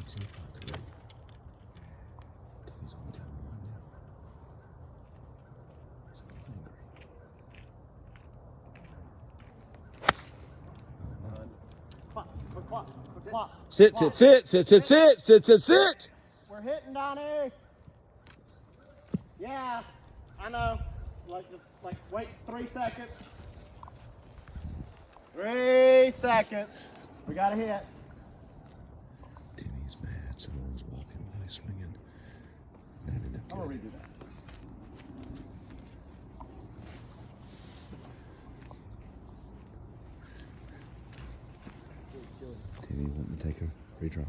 2 by 3. Timmy's only down 1 now. He's a little angry. Sit, sit, sit, sit, sit, sit, sit, sit, sit. We're hitting, Donnie. Yeah, I know. Just wait 3 seconds. 3 seconds. We got to hit. Timmy's mad. Someone's walking by swinging. I'm going to redo that. Timmy wanting to take a free draw.